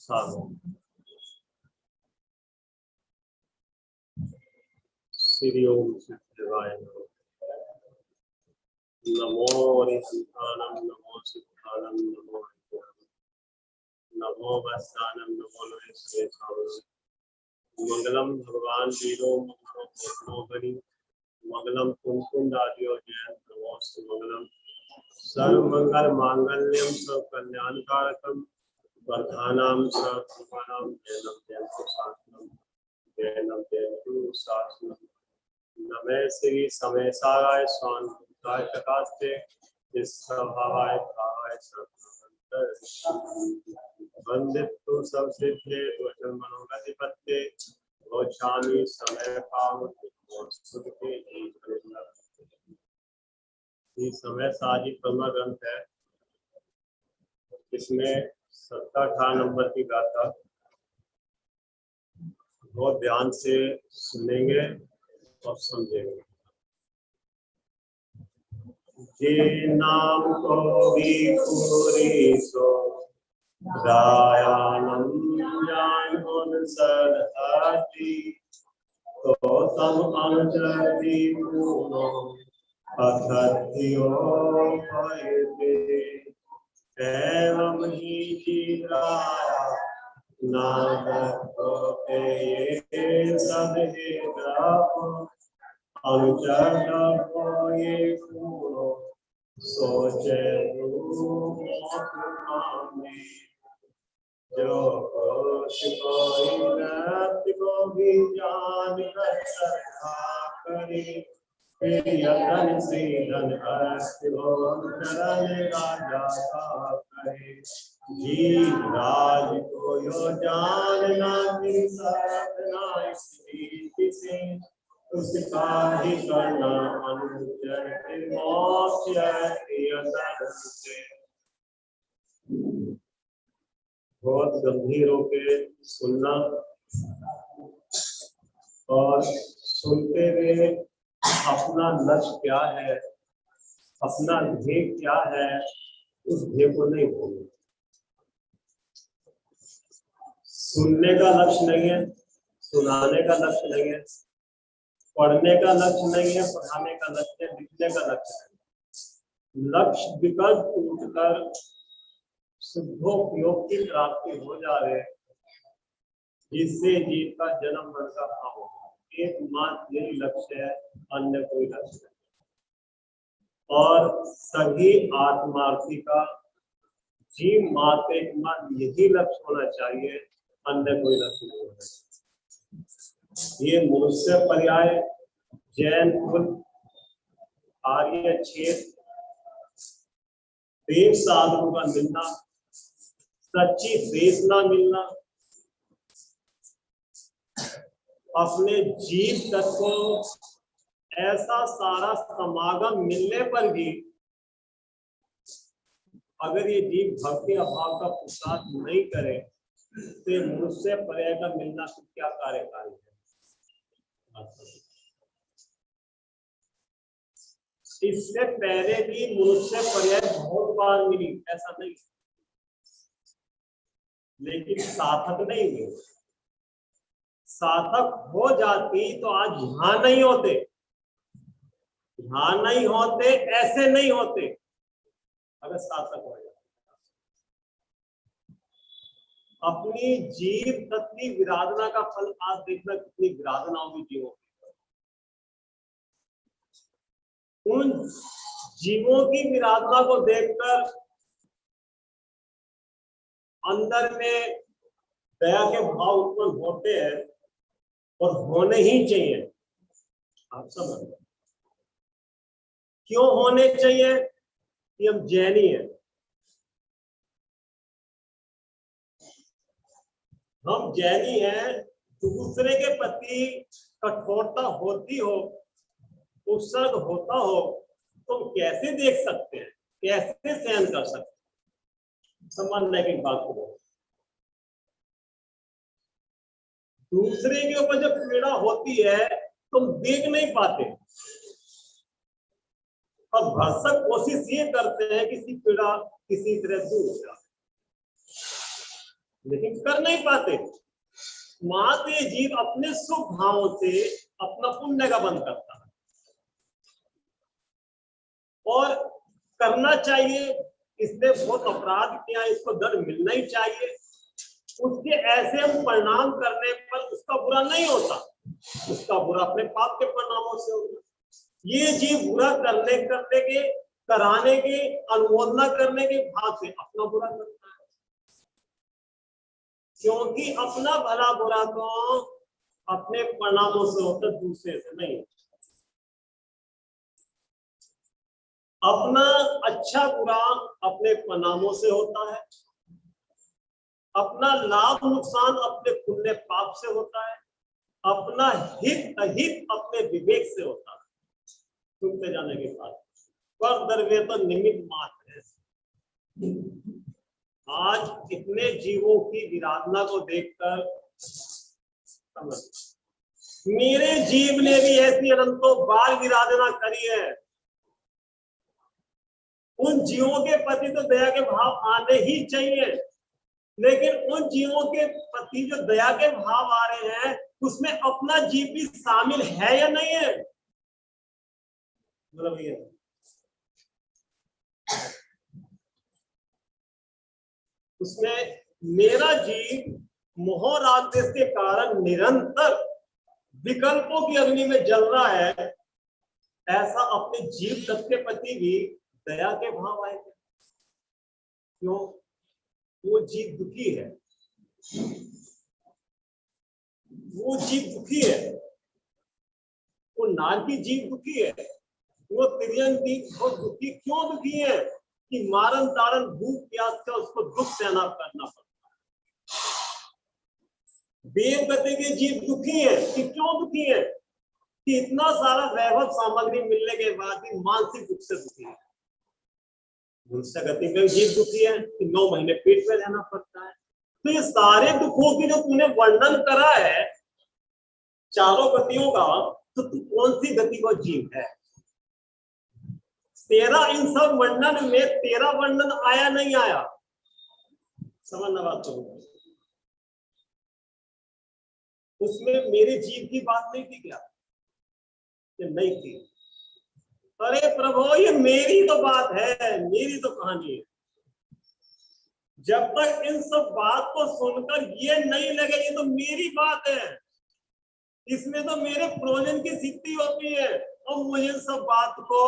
साधु। श्री ओम शिवाय नमः। नमो हरिसिद्धानम नमो सिद्धानम नमो नमो वस्तानम नमो लोकेश्वराय। मंगलम भगवान वीरो मंगलोगरी मंगलम कुंकुम आदियो जयंत नमोस्तु मंगलम सर्वमंगल मांगल्यम सब कल्याणकारकम वर्धानाम सर्वकामानां जयनम जयन्तु शासनम जयनम जयन्तु शासनम। नमे श्री समेसाय स्वांताय प्रकाशते निस्सभावाय भावाय वंदितु सब सिद्धे वचन मनोगतिपत्ते गौचामी समय पावते सुखते। ये समय साजी प्रथमा ग्रंथ है। इसमें 17-18 नंबर की गाथा बहुत ध्यान से सुनेंगे और समझेंगे। जे नाम को भी पूरी सो दयानम ज्ञान सदहति तो तम अनुचरति पूर्णो अथत्यो भयते एवं ही जीवाया नादते ये सदहे ग्रापो अनुचर को ये पूर्णो सोचे जो को भी जान कर करे यतन से धन राजा का करे जी राज को यो जानना साधना स्थिति से उसका ही करना अनुचर मोक्ष से। बहुत गंभीर होके सुनना और सुनते हुए अपना लक्ष्य क्या है, अपना ध्येय क्या है, उस ध्येय को नहीं भूलना। सुनने का लक्ष्य नहीं है, सुनाने का लक्ष्य नहीं है, पढ़ने का लक्ष्य नहीं है, पढ़ाने का लक्ष्य है, लिखने का लक्ष्य नहीं। लक्ष्य विकल्प उठकर शुद्धोपयोग की प्राप्ति हो जाए, जिससे जीव का जन्म मरण का भाव हो। एकमात्र यही लक्ष्य है, अन्य कोई लक्ष्य नहीं। और सभी आत्मार्थी का जीव मात्र एकमात्र यही लक्ष्य होना चाहिए, अन्य कोई लक्ष्य नहीं होना चाहिए। ये मनुष्य पर्याय, जैन कुल, आर्य क्षेत्र, देव साधु का मिलना, सच्ची देशना मिलना, अपने जीव तत्व को ऐसा सारा समागम मिलने पर भी अगर ये जीव भक्ति अभाव का पुरुषार्थ नहीं करे तो मनुष्य पर्याय का मिलना तो क्या कार्यकारी है। इससे पहले भी मनुष्य पर्याय बहुत बार मिली, ऐसा नहीं, लेकिन सार्थक नहीं हुई। सार्थक हो जाती तो आज यहां नहीं होते, यहां नहीं होते, ऐसे नहीं होते अगर सार्थक हो जाते। अपनी जीव तत्वी विराधना का फल आज देखना, कितनी विराधना होगी जीवों की। उन जीवों की विराधना को देखकर अंदर में दया के भाव उत्पन्न होते हैं और होने ही चाहिए। आप समझ क्यों होने चाहिए कि हम जैनी हैं, हम जैनी हैं। दूसरे के प्रति कठोरता होती हो, उत्सर्ग होता हो, तो कैसे देख सकते हैं, कैसे सहन कर सकते हैं। समझने की बात करो, दूसरे के ऊपर जब पीड़ा होती है तुम देख नहीं पाते और भरसक कोशिश ये करते हैं किसी पीड़ा किसी तरह दूर हो जाए। लेकिन कर नहीं पाते। वहां से जीव अपने शुभ भावों से अपना पुण्य का बंद करता है, और करना चाहिए, इसने बहुत अपराध किया, इसको दंड मिलना ही चाहिए। उसके ऐसे हम परिणाम करने पर उसका बुरा नहीं होता, उसका बुरा अपने पाप के परिणामों से होता। ये जीव बुरा करने करने के, कराने के, अनुमोदना करने के भाव से अपना बुरा करता है, क्योंकि अपना भला बुरा तो अपने परिणामों से होता, दूसरे से नहीं। अपना अच्छा बुरा अपने परिणामों से होता है, अपना लाभ नुकसान अपने पुण्य पाप से होता है, अपना हित अहित अपने विवेक से होता है। सुनते जाने के बाद पर द्रव्य तो निमित्त मात्र है। आज इतने जीवों की विराधना को देखकर समझ, मेरे जीव ने भी ऐसी अनंतों बार विराधना करी है। उन जीवों के प्रति तो दया के भाव आने ही चाहिए, लेकिन उन जीवों के प्रति जो दया के भाव आ रहे हैं उसमें अपना जीव भी शामिल है या नहीं है? बोलो भैया। उसमें मेरा जीव मोह राग देश के कारण निरंतर विकल्पों की अग्नि में जल रहा है, ऐसा अपने जीव तत्व के प्रति भी दया के भाव आए। क्यों? वो जीव दुखी है, वो जीव दुखी है, वो नारकी जीव दुखी है, वो तिर्यन जीव बहुत दुखी। क्यों दुखी है? कि मारन ताड़न भूख प्यास से उसको दुख सहना करना पड़ता है। देव गति के जीव दुखी है कि क्यों दुखी है? कि इतना सारा वैभव सामग्री मिलने के बाद भी मानसिक दुख से दुखी है। मनुष्य गति में जीव दुखी है कि 9 महीने पेट में रहना पड़ता है। तो ये सारे दुखों की जो तूने वर्णन करा है चारों गतियों का, तो तू कौन सी गति का जीव है? तेरा इन सब वर्णन में तेरा वर्णन आया नहीं आया? समझना बात तो उसमें मेरे जीव की बात नहीं थी क्या? ये नहीं थी। अरे प्रभु, ये मेरी तो बात है, मेरी तो कहानी है। जब तक इन सब बात को सुनकर ये नहीं लगे ये तो मेरी बात है, इसमें तो मेरे प्रोजन की सिद्धि होती है, और मुझे सब बात को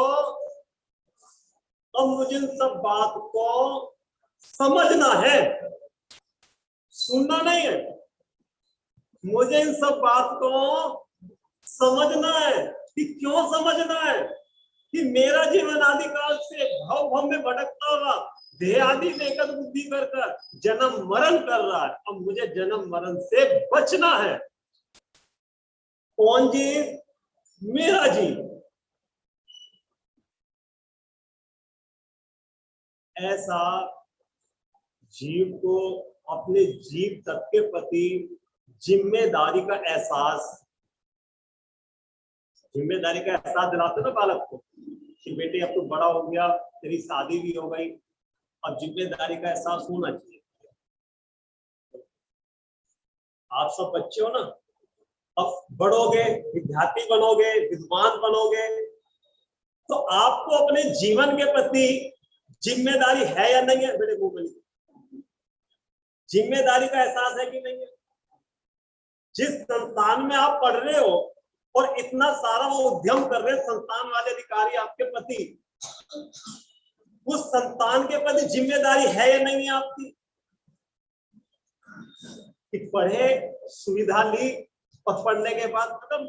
समझना है, सुनना नहीं है। मुझे इन सब बात को समझना है। कि क्यों समझना है? कि मेरा जीवन आदि काल से भव भव में भटकता हुआ देह आदि लेकर बुद्धि कर जन्म मरण कर रहा है। अब मुझे जन्म मरण से बचना है। कौन जीव? मेरा जीव। ऐसा जीव को अपने जीव तत्व के प्रति जिम्मेदारी का एहसास दिलाते ना बालक को कि बेटे अब तो बड़ा हो गया, तेरी शादी भी हो गई, अब जिम्मेदारी का एहसास होना चाहिए। आप सब बच्चे हो ना, अब बढ़ोगे, विद्यार्थी बनोगे, विद्वान बनोगे, तो आपको अपने जीवन के प्रति जिम्मेदारी है या नहीं है? बेटे वो जिम्मेदारी का एहसास है कि नहीं है? जिस संस्थान में आप पढ़ रहे हो और इतना सारा वो उद्यम कर रहे हैं संस्थान वाले अधिकारी आपके प्रति, उस संस्थान के प्रति जिम्मेदारी है या नहीं है आपकी? कि पढ़े, सुविधा ली और पढ़ने के बाद खत्म।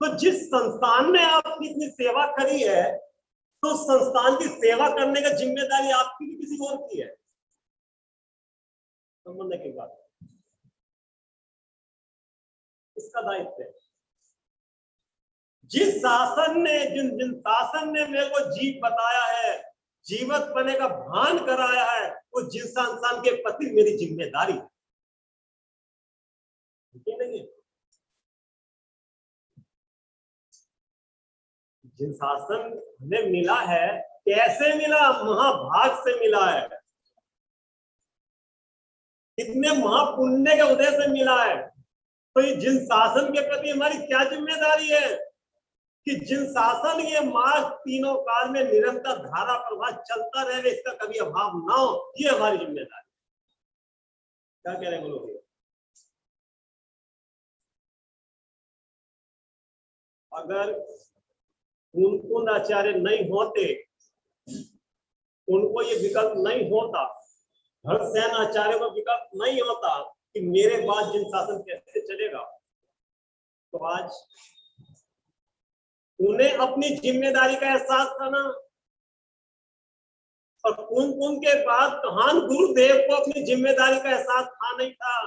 तो जिस संस्थान ने आपकी इतनी सेवा करी है, तो संस्थान की सेवा करने का जिम्मेदारी आपकी भी किसी और की है। समझने की बात, इसका दायित्व है। जिस शासन ने जिन शासन ने मेरे को जीव बताया है, जीवत बने का भान कराया है, वो जिस संस्थान के प्रति मेरी जिम्मेदारी है। नहीं, जिन शासन हमें मिला है, कैसे मिला? महाभाग से मिला है। इतने महापुण्य के उदय से मिला है। तो ये जिन शासन के प्रति हमारी क्या जिम्मेदारी है कि जिन शासन ये मार्ग तीनों काल में निरंतर धारा प्रवाह चलता रहे, इसका कभी अभाव ना हो, ये हमारी जिम्मेदारी। क्या कह रहे हैं बोलो? अगर कुंकुंद आचार्य नहीं होते, उनको ये विकल्प नहीं होता, हरसेन आचार्य को विकल्प नहीं होता कि मेरे बाद जिन शासन कैसे चलेगा, तो आज उन्हें अपनी जिम्मेदारी का एहसास था ना। और कुंकुंद के बाद महान गुरुदेव को अपनी जिम्मेदारी का एहसास था नहीं था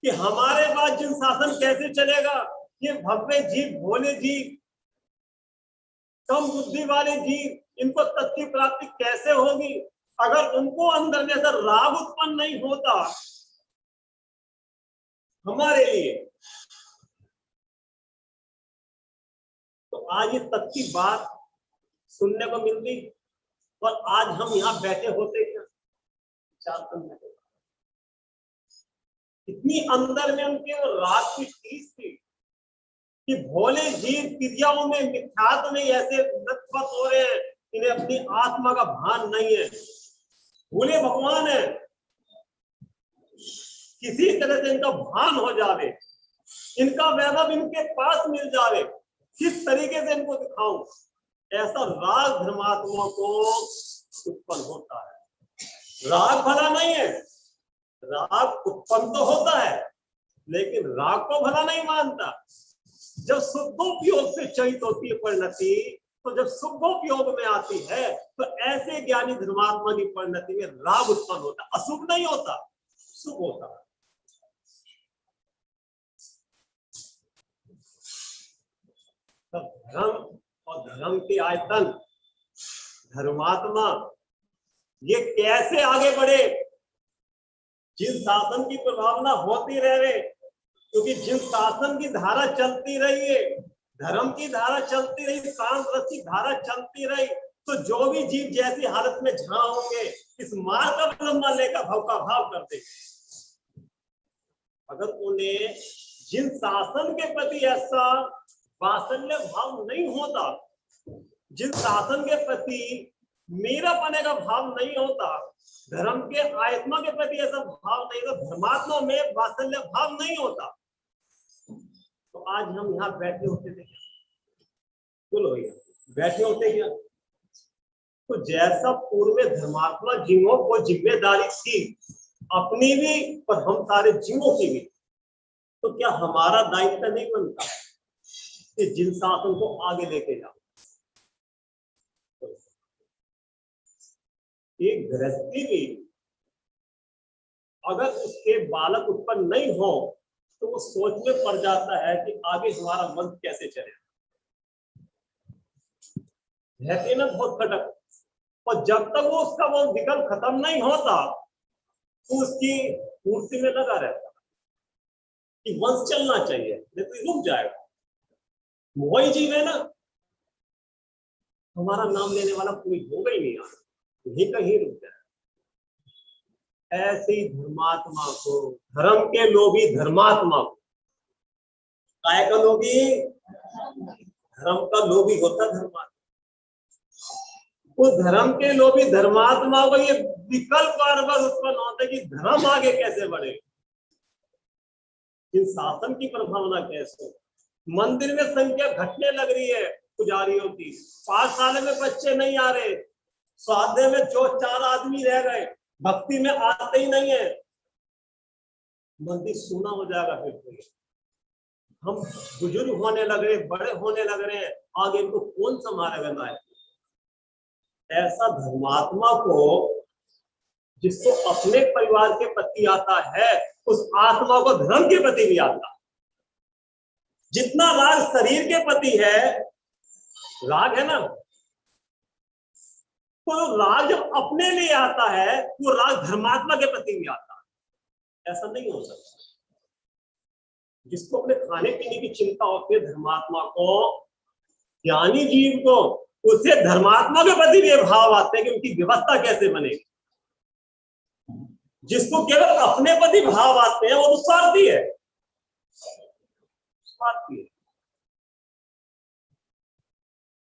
कि हमारे बाद जिन शासन कैसे चलेगा, ये भव्य जीव, भोले जीव, कम बुद्धि वाले जीव, इनको तत्व की प्राप्ति कैसे होगी? अगर उनको अंदर में ऐसा राग उत्पन्न नहीं होता हमारे लिए, तो आज ये तत्व की बात सुनने को मिलती और आज हम यहाँ बैठे होते क्या? इतनी अंदर में उनके वो राग की चीज थी कि भोले जीव क्रियाओं में, मिथ्यात्व में ऐसे लथपथ हो रहे हैं, इन्हें अपनी आत्मा का भान नहीं है। भोले भगवान है, किसी तरह से इनका भान हो जावे, इनका वैभव इनके पास मिल जावे, किस तरीके से इनको दिखाऊं, ऐसा राग धर्मात्मा को उत्पन्न होता है। राग भला नहीं है, राग उत्पन्न तो होता है, लेकिन राग को भला नहीं मानता। जब शुद्धोपयोग से चयित होती है परिणति, तो जब शुद्धोपयोग में आती है, तो ऐसे ज्ञानी धर्मात्मा की परिणति में राग उत्पन्न होता, अशुभ नहीं होता, शुभ होता है। धर्म और धर्म की आयतन, धर्मात्मा, ये कैसे आगे बढ़े? जिन शासन की प्रभावना होती रहे, क्योंकि जिन शासन की धारा चलती रही है, धर्म की धारा चलती रही, शांत रस की धारा चलती रही, तो जो भी जीव जैसी हालत में जहां होंगे, इस मार्ग का अवलंबन लेकर भव का भाव करते। अगर उन्हें जिन शासन के प्रति ऐसा वात्सल्य भाव नहीं होता, जिन शासन के प्रति मेरा पने का भाव नहीं होता, धर्म के आत्मा के प्रति ऐसा भाव नहीं होता, धर्मात्मा में वात्सल्य भाव नहीं होता, तो आज हम यहाँ बैठे होते थे क्या? बोलो भैया, बैठे होते क्या? तो जैसा पूर्व में धर्मात्मा जीवों को जिम्मेदारी थी अपनी भी और हम सारे जीवों की भी, तो क्या हमारा दायित्व नहीं बनता कि जिन शासन को आगे लेके जाओ? एक गृहस्थी भी अगर उसके बालक उत्पन्न नहीं हो, तो वो सोच में पड़ जाता है कि आगे हमारा मन कैसे चले, रहते ना बहुत खटक। और जब तक वो उसका वो विकल्प खत्म नहीं होता, तो उसकी पूर्ति में लगा रहता कि वंश चलना चाहिए, नहीं तो रुक जाएगा। वही जीव है ना, हमारा नाम लेने वाला कोई होगा ही नहीं, यही कहीं रुक जाए। ऐसे ही धर्मात्मा को, धर्म के लोभी धर्मात्मा को, काय का लोभी? धर्म का लोभी होता धर्मात्मा। उस धर्म के लोभी धर्मात्मा को ये विकल्प बार बार उत्पन्न होता है कि धर्म आगे कैसे बढ़े, इन शासन की प्रभावना कैसे। मंदिर में संख्या घटने लग रही है पुजारियों की, 5 साल में बच्चे नहीं आ रहे, स्वाध्याय में जो 4 आदमी रह गए, भक्ति में आते ही नहीं है, मंदिर सूना हो जाएगा। फिर हम बुजुर्ग होने लग रहे, बड़े होने लग रहे हैं, आगे इनको कौन संभालेगा? ऐसा धर्मात्मा को, जिसको अपने परिवार के प्रति आता है, उस आत्मा को धर्म के प्रति भी आता। जितना राग शरीर के प्रति है, राग है ना, तो राग जब अपने लिए आता है, वो राग धर्मात्मा के प्रति भी आता है। ऐसा नहीं हो सकता। जिसको अपने खाने पीने की चिंता होती है धर्मात्मा को, ज्ञानी जीव को, उसे धर्मात्मा के प्रति भी भाव आते हैं कि उनकी व्यवस्था कैसे बनेगी। जिसको केवल अपने प्रति भाव आते हैं वो तो स्वार्थी है, स्वार्थी है।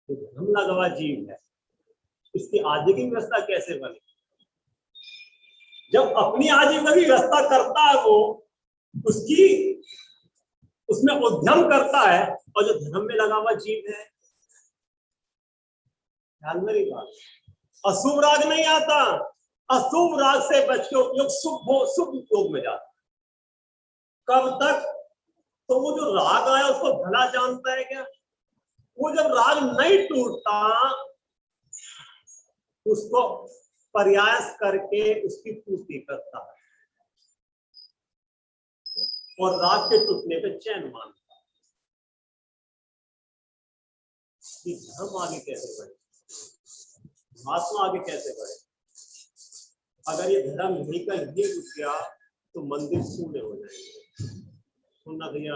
तो धर्म लगवा जीव है, इसकी आजीविका व्यवस्था कैसे बने? जब अपनी आजीविका की व्यवस्था करता है वो, उसकी उसमें उद्यम करता है, और जो धर्म में लगा हुआ जीव है, ध्यान मेरी बात, अशुभ राग नहीं आता, अशुभ राग से बच के उपयोग शुभ उपयोग में जाता। कब तक? तो वो जो राग आया उसको भला जानता है क्या? वो जब राग नहीं टूटता उसको प्रयास करके उसकी पूर्ति करता है, और राग के टूटने पे चैन मानता है। धर्म आगे कैसे बढ़े, महात्मा आगे कैसे बढ़े? अगर ये धर्म यही का यही रुक गया तो मंदिर शून्य हो जाएंगे। सुनना भैया,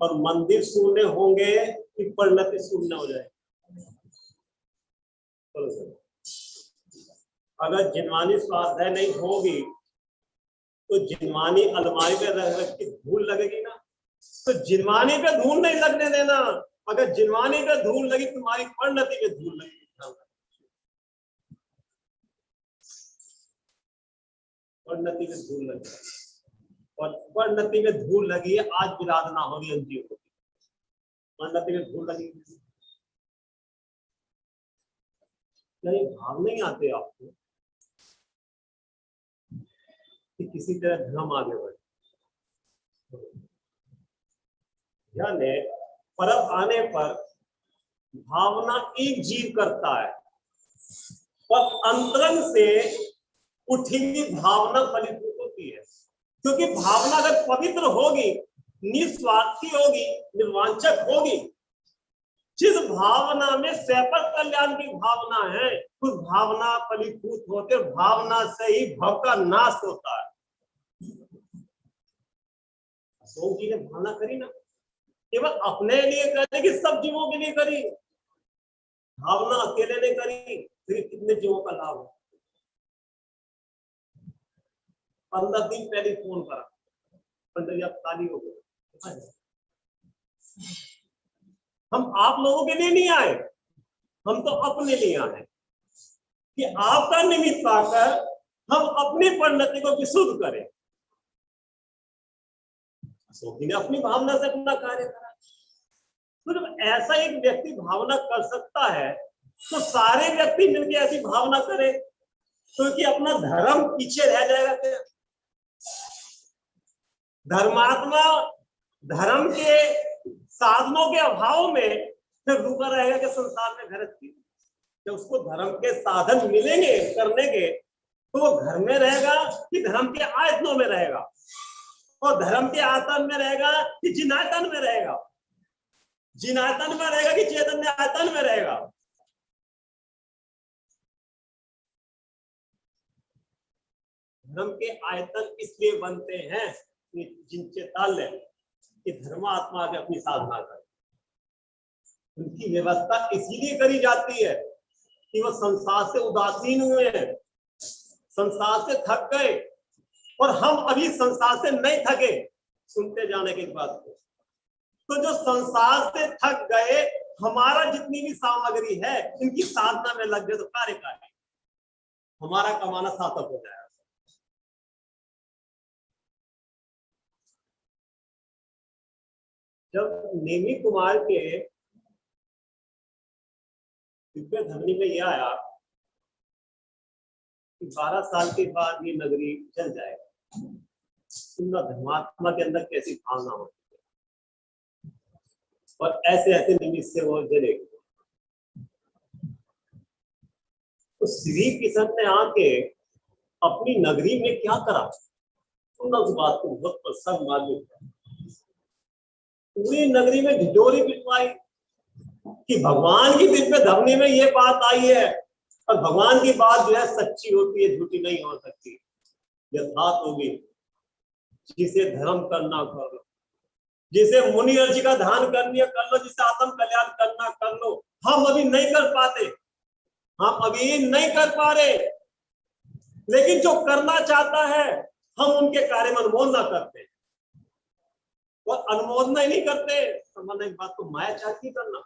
और मंदिर शून्य होंगे कि परिणति शून्य हो जाएगी। अगर जिनवानी स्वाध्याय नहीं होगी तो जिनवानी अलमारी पे रख रख के धूल लगेगी ना, तो जिनवानी पे धूल नहीं लगने देना। अगर जिनवानी पे धूल लगी तुम्हारी परिणति पे धूल लगेगी। परिणति में धूल लगी, और परिणति में धूल लगी है, आज विराधना हो रही है जीव को, परिणति में धूल लगी। नहीं भाव नहीं आते आपको कि किसी तरह धर्म आगे बढ़े? यानी परम आने पर भावना एक जीव करता है, और अंतरंग से उठी हुई भावना फलीभूत होती है। क्योंकि भावना अगर पवित्र होगी, निस्वार्थी होगी, निर्वांचक होगी, जिस भावना में स्वयं कल्याण की भावना है, उस भावना फलीभूत होते, भावना से ही भव का नाश होता है। अशोक जी ने भावना करी ना, केवल अपने लिए करी कि सब जीवों के लिए करी? भावना अकेले ने करी, फिर कितने जीवों का लाभ हो? 15 दिन पहले फोन करा, पंडित जी आप खाली हो गए। हम आप लोगों के लिए नहीं आए, हम तो अपने लिए आए कि आपका निमित्त पाकर हम अपनी परिणति को विशुद्ध करें। अशोक जी ने अपनी भावना से अपना कार्य करा। तो जब ऐसा एक व्यक्ति भावना कर सकता है तो सारे व्यक्ति मिलकर ऐसी भावना करें तो कि अपना धर्म पीछे रह जाएगा क्या? धर्मात्मा धर्म के साधनों के अभाव में फिर रुका रहेगा कि संसार में घर की। जब उसको धर्म के साधन मिलेंगे करने के तो वो घर में रहेगा कि धर्म के आयतनों में रहेगा, और धर्म के आयतन में रहेगा कि जिनायतन में रहेगा, जिनायतन में रहेगा कि चैतन्य आयतन में रहेगा। धर्म के आयतन इसलिए बनते हैं जिनके ताल्य कि धर्मात्मा के अपनी साधना करे। उनकी व्यवस्था इसीलिए करी जाती है कि वो संसार से उदासीन हुए हैं, संसार से थक गए, और हम अभी संसार से नहीं थके सुनते जाने के बाद। तो जो संसार से थक गए, हमारा जितनी भी सामग्री है इनकी साधना में लग गए तो कार्य का है, हमारा कमाना सार्थक हो जाएगा। जब नेमी कुमार के दिव्य धमनी में यह आया कि 12 साल के बाद ये नगरी जल जाएगा, सुनना धर्मात्मा के अंदर कैसी भावना होती है, और ऐसे ऐसे निमित्त से वो जलेगी। तो श्री कृष्ण ने आके अपनी नगरी में क्या करा, सुनना उस बात को बहुत प्रसन्न मालूम है। पूरी नगरी में ढिढोरी पिटवाई कि भगवान की दिव्य धमनी में ये बात आई है, और भगवान की बात जो है सच्ची होती है, झूठी नहीं हो सकती, यथार्थ होगी। जिसे धर्म करना कर लो, जिसे मुनि ऋषि का ध्यान करनी है कर लो, जिसे आत्म कल्याण करना कर लो। हम अभी नहीं कर पाते, हम अभी नहीं कर पा रहे, लेकिन जो करना चाहता है हम उनके कार्य में अनुमोदना करते, और अनुमोदना ही नहीं करते। समझने की बात तो माया चाहती करना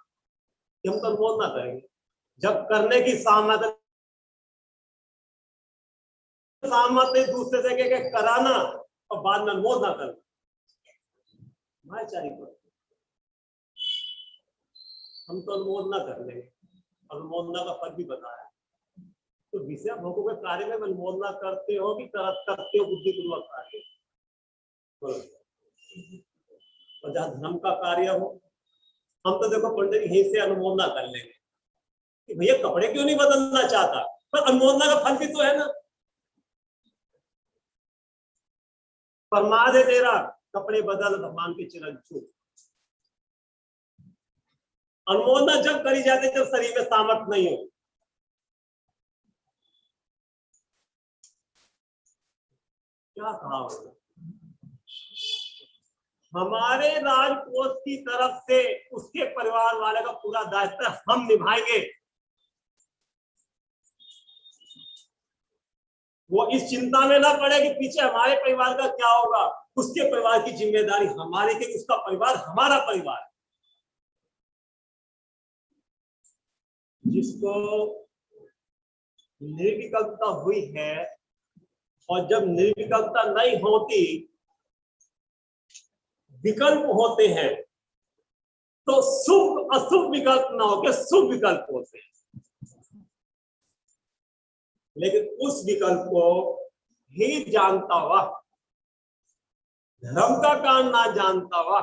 कि हम तो अनुमोदना करेंगे, जब करने की सहमति दूसरे से कह के कराना और बाद में अनुमोदना करना, मायाचारी को हम तो अनुमोदना कर लेंगे, अनुमोदना का फल भी बताया। तो विषय भोगों के कार्य में अनुमोदना करते हो कि करते हो बुद्धिपूर्वक कार्य, और जहां धर्म का कार्य हो, हम तो देखो पंडित यहीं से अनुमोदना कर लेंगे कि भैया कपड़े क्यों नहीं बदलना चाहता, पर अनुमोदना का फल भी तो है ना। प्रमाद है तेरा, कपड़े बदल भगवान के चरण छू। अनुमोदना जब करी जाती है जब शरीर में सामर्थ्य नहीं हो। क्या कहा होगा, हमारे राजकोष की तरफ से उसके परिवार वाले का पूरा दायित्व हम निभाएंगे। वो इस चिंता में ना पड़े कि पीछे हमारे परिवार का क्या होगा, उसके परिवार की जिम्मेदारी हमारी कि उसका परिवार हमारा परिवार। जिसको निर्विकल्पता हुई है, और जब निर्विकल्पता नहीं होती विकल्प होते हैं, तो शुभ अशुभ विकल्प ना होकर शुभ विकल्प होते हैं। लेकिन उस विकल्प को ही जानता हुआ, धर्म का काम ना जानता हुआ,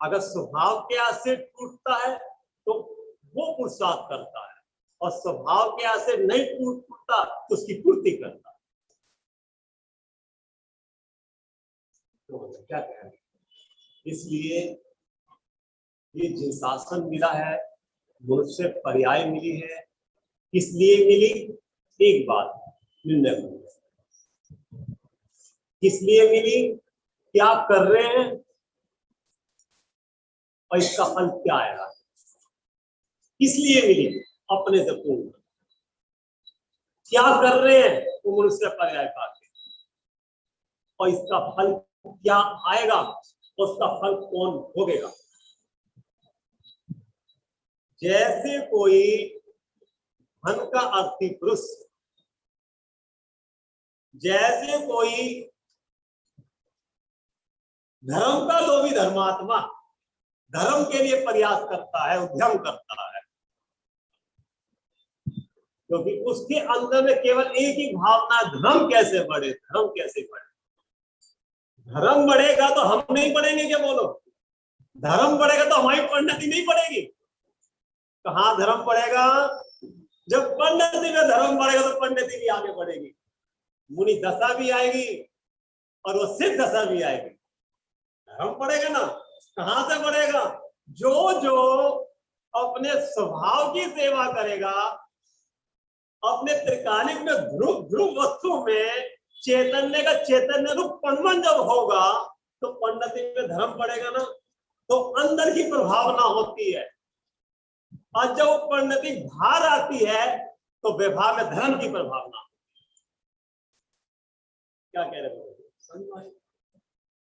अगर स्वभाव के आसे टूटता है तो वो पुरुषार्थ करता है, और स्वभाव के आसे नहीं टूटता तो उसकी पूर्ति करता है। तो क्या कहें, इसलिए ये जिन शासन मिला है, मुझसे पर्याय मिली है, इसलिए मिली एक बात निर्णय, किसलिए मिली, क्या कर रहे हैं और इसका फल क्या आएगा, इसलिए मिली अपने से पूर्ण, क्या कर रहे हैं वो मनुष्य पर्याय पाते, और इसका फल क्या आएगा, उसका फल कौन भोगेगा। जैसे कोई धन का अर्थी पुरुष, जैसे कोई धर्म का लोभी धर्मात्मा धर्म के लिए प्रयास करता है, उद्यम करता है, क्योंकि उसके अंदर में केवल एक ही भावना, धर्म कैसे बढ़े, धर्म कैसे बढ़े। धर्म बढ़ेगा तो हम नहीं बढ़ेंगे क्या, बोलो, धर्म बढ़ेगा तो हमारी परिणति नहीं बढ़ेगी। कहाँ धर्म बढ़ेगा, जब परिणति में धर्म बढ़ेगा तो परिणति भी आगे बढ़ेगी, मुनि दशा भी आएगी और वो सिद्ध दशा भी आएगी। धर्म बढ़ेगा ना, कहां से बढ़ेगा, जो जो अपने स्वभाव की सेवा करेगा, अपने त्रिकालिक में ध्रुव ध्रुव वस्तु में चैतन्य का चैतन्य रूप पनमन जब होगा तो परिणति में धर्म बढ़ेगा ना, तो अंदर की प्रभावना होती है, और जब परिणति बाहर आती है तो व्यवहार में धर्म की प्रभावना। क्या कह रहे हो,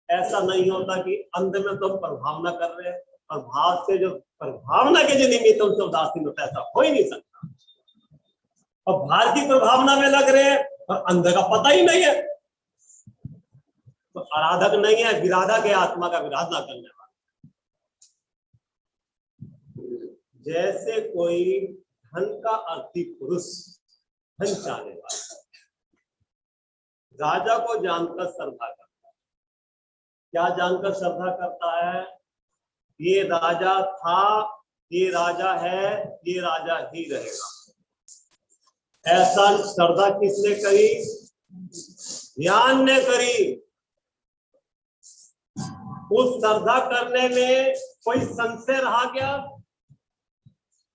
ऐसा नहीं होता कि अंदर में तुम प्रभावना कर रहे हैं और भाव से जो प्रभावना के जो निमित्त तुमसे उदासीन होता है, ऐसा हो ही नहीं सकता। और बाहर की प्रभावना में लग रहे हैं और अंदर का पता ही नहीं है, तो आराधक नहीं है, विराधक है, आत्मा का विराध ना करने वाला। जैसे कोई धन का अर्थी पुरुष, धन चाहने वाला, राजा को जानकर श्रद्धा करता है। क्या जानकर श्रद्धा करता है, ये राजा था, ये राजा है, ये राजा ही रहेगा। ऐसा श्रद्धा किसने करी, ज्ञान ने करी। उस श्रद्धा करने में कोई संशय रहा क्या,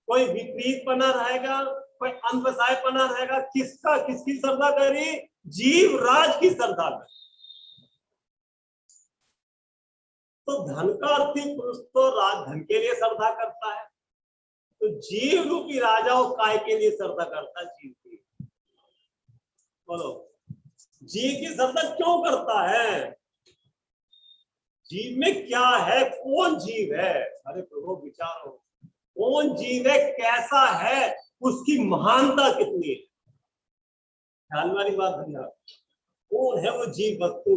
कोई विपरीतपना रहेगा, कोई अनवसायपना रहेगा, किसकी श्रद्धा करी, जीव राज की श्रद्धा करी। तो धन का अर्थी पुरुष तो राज धन के लिए श्रद्धा करता है, तो जीव रूपी राजा वो काय के लिए श्रद्धा करता है, जीव की। बोलो, जीव की श्रद्धा क्यों करता है? जीव में क्या है? कौन जीव है? अरे प्रभु विचारो, कौन जीव है, कैसा है, उसकी महानता कितनी है? ख्याल वाली बात भैया, कौन है वो जीव वस्तु?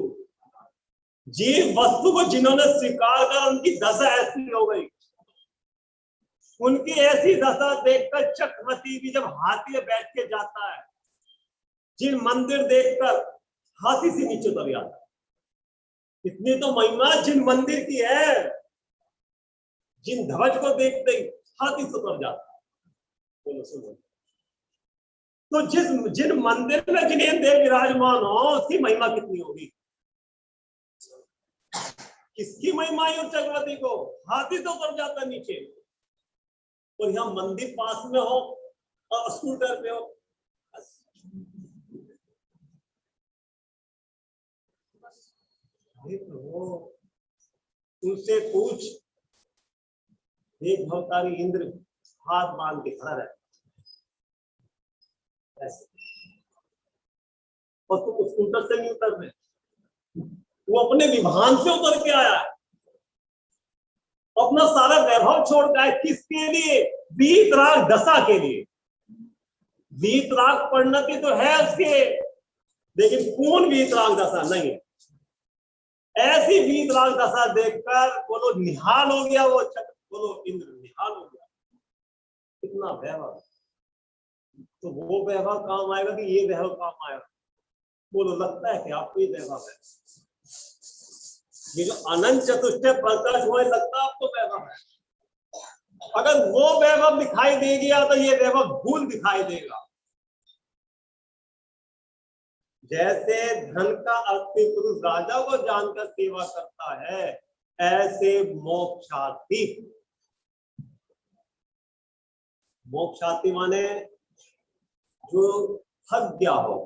जीव वस्तु को जिन्होंने स्वीकार कर, उनकी दशा ऐसी हो गई, उनकी ऐसी दशा देखकर चक्रवर्ती भी जब हाथी में बैठ के जाता है, जिन मंदिर देखकर हाथी से नीचे उतर जाता है, इतनी तो महिमा जिन मंदिर की है, जिन ध्वज को देखते ही हाथी से उतर जाता है। बोलो सुनो, तो जिन मंदिर में जिन्हें देव विराजमान हो, उसकी महिमा कितनी होगी? किसकी महिमा है? चक्रवर्ती को हाथी से उतर जाता है नीचे, और यहाँ मंदिर पास में हो और स्कूटर पे हो। उनसे पूछ, एक भवतारी इंद्र हाथ बांध के खड़ा रहता ऐसे, और तुम स्कूटर से नहीं उतर रहे, वो अपने विभान से उतर के आया है, अपना सारा वैभव छोड़ के आया। किसके लिए? वीतराग दशा के लिए। वीतराग परिणति तो है उसके, लेकिन पूर्ण वीतराग दशा नहीं है। ऐसी वीतराग दशा देखकर बोलो निहाल हो गया वो चक्र, बोलो इंद्र निहाल हो गया, कितना वैभव। तो वो वैभव काम आएगा कि ये वैभव काम आएगा? बोलो लगता है कि आपको ये वैभव है? ये जो अनंत चतुष्टय प्रकाश हुए, लगता है आपको वैभव है? अगर वो वैभव दिखाई दे गया तो ये वैभव भूल दिखाई देगा। जैसे धन का अर्थी पुरुष राजा को जानकर सेवा करता है, ऐसे मोक्षार्थी, मोक्षार्थी माने जो थक गया हो।